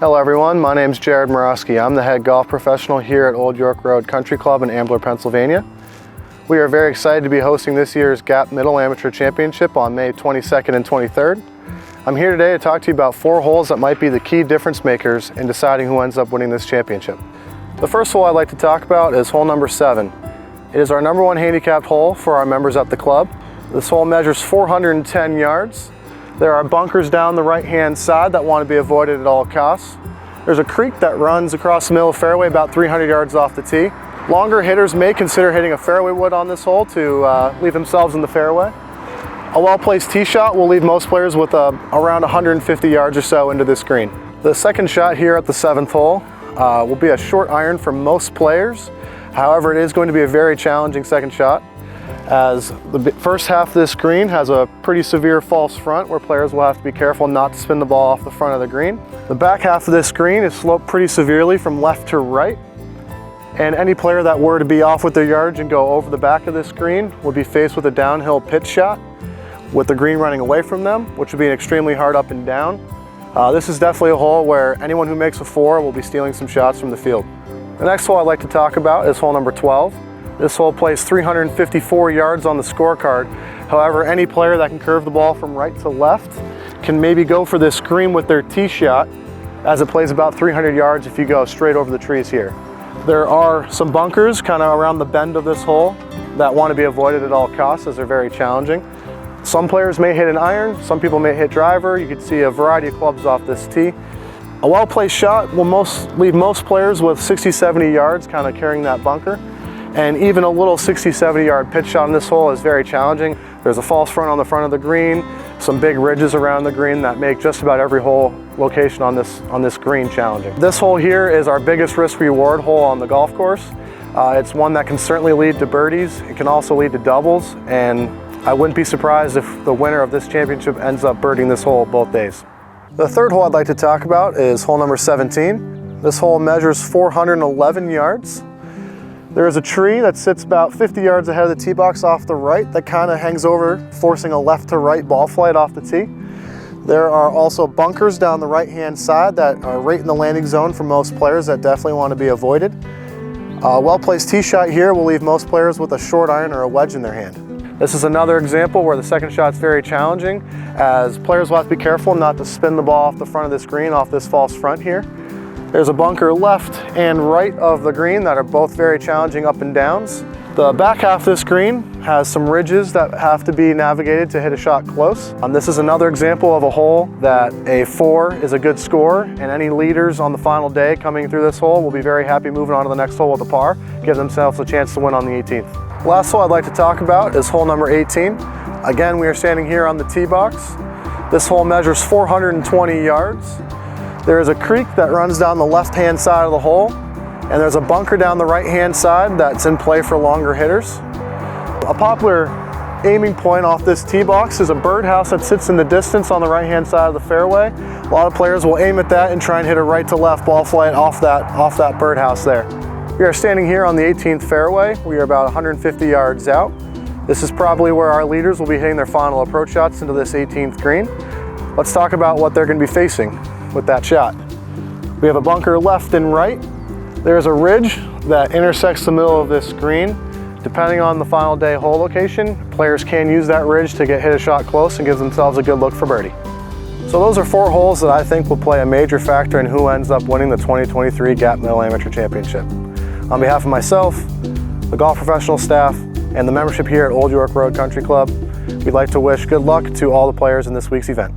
Hello everyone, my name is Jared Morosky. I'm the head golf professional here at Old York Road Country Club in Ambler, Pennsylvania. We are very excited to be hosting this year's Gap Middle Amateur Championship on May 22nd and 23rd. I'm here today to talk to you about 4 holes that might be the key difference makers in deciding who ends up winning this championship. The first hole I'd like to talk about is hole number 7. It is our number 1 handicapped hole for our members at the club. This hole measures 410 yards. There are bunkers down the right-hand side that want to be avoided at all costs. There's a creek that runs across the middle of the fairway about 300 yards off the tee. Longer hitters may consider hitting a fairway wood on this hole to leave themselves in the fairway. A well-placed tee shot will leave most players with around 150 yards or so into this green. The second shot here at the 7th hole will be a short iron for most players. However, it is going to be a very challenging second shot, as the first half of this green has a pretty severe false front where players will have to be careful not to spin the ball off the front of the green. The back half of this green is sloped pretty severely from left to right, and any player that were to be off with their yardage and go over the back of this green would be faced with a downhill pitch shot with the green running away from them, which would be an extremely hard up and down. This is definitely a hole where anyone who makes a 4 will be stealing some shots from the field. The next hole I'd like to talk about is hole number 12. This hole plays 354 yards on the scorecard. However, any player that can curve the ball from right to left can maybe go for this green with their tee shot, as it plays about 300 yards if you go straight over the trees here. There are some bunkers kind of around the bend of this hole that want to be avoided at all costs, as they're very challenging. Some players may hit an iron, some people may hit driver. You can see a variety of clubs off this tee. A well-placed shot will leave most players with 60-70 yards kind of carrying that bunker. And even a little 60-70 yard pitch shot on this hole is very challenging. There's a false front on the front of the green, some big ridges around the green that make just about every hole location on this green challenging. This hole here is our biggest risk-reward hole on the golf course. It's one that can certainly lead to birdies. It can also lead to doubles, and I wouldn't be surprised if the winner of this championship ends up birding this hole both days. The third hole I'd like to talk about is hole number 17. This hole measures 411 yards. There is a tree that sits about 50 yards ahead of the tee box off the right that kind of hangs over, forcing a left to right ball flight off the tee. There are also bunkers down the right-hand side that are right in the landing zone for most players that definitely want to be avoided. A well-placed tee shot here will leave most players with a short iron or a wedge in their hand. This is another example where the second shot's very challenging, as players will have to be careful not to spin the ball off the front of this green off this false front here. There's a bunker left and right of the green that are both very challenging up and downs. The back half of this green has some ridges that have to be navigated to hit a shot close. This is another example of a hole that a 4 is a good score, and any leaders on the final day coming through this hole will be very happy moving on to the next hole with a par, give themselves a chance to win on the 18th. Last hole I'd like to talk about is hole number 18. Again, we are standing here on the tee box. This hole measures 420 yards. There is a creek that runs down the left-hand side of the hole, and there's a bunker down the right-hand side that's in play for longer hitters. A popular aiming point off this tee box is a birdhouse that sits in the distance on the right-hand side of the fairway. A lot of players will aim at that and try and hit a right to left ball flight off that birdhouse there. We are standing here on the 18th fairway. We are about 150 yards out. This is probably where our leaders will be hitting their final approach shots into this 18th green. Let's talk about what they're going to be facing with that shot. We have a bunker left and right. There's a ridge that intersects the middle of this green. Depending on the final day hole location, players can use that ridge to hit a shot close and give themselves a good look for birdie. So those are 4 holes that I think will play a major factor in who ends up winning the 2023 Gap Middle Amateur Championship. On behalf of myself, the golf professional staff, and the membership here at Old York Road Country Club, we'd like to wish good luck to all the players in this week's event.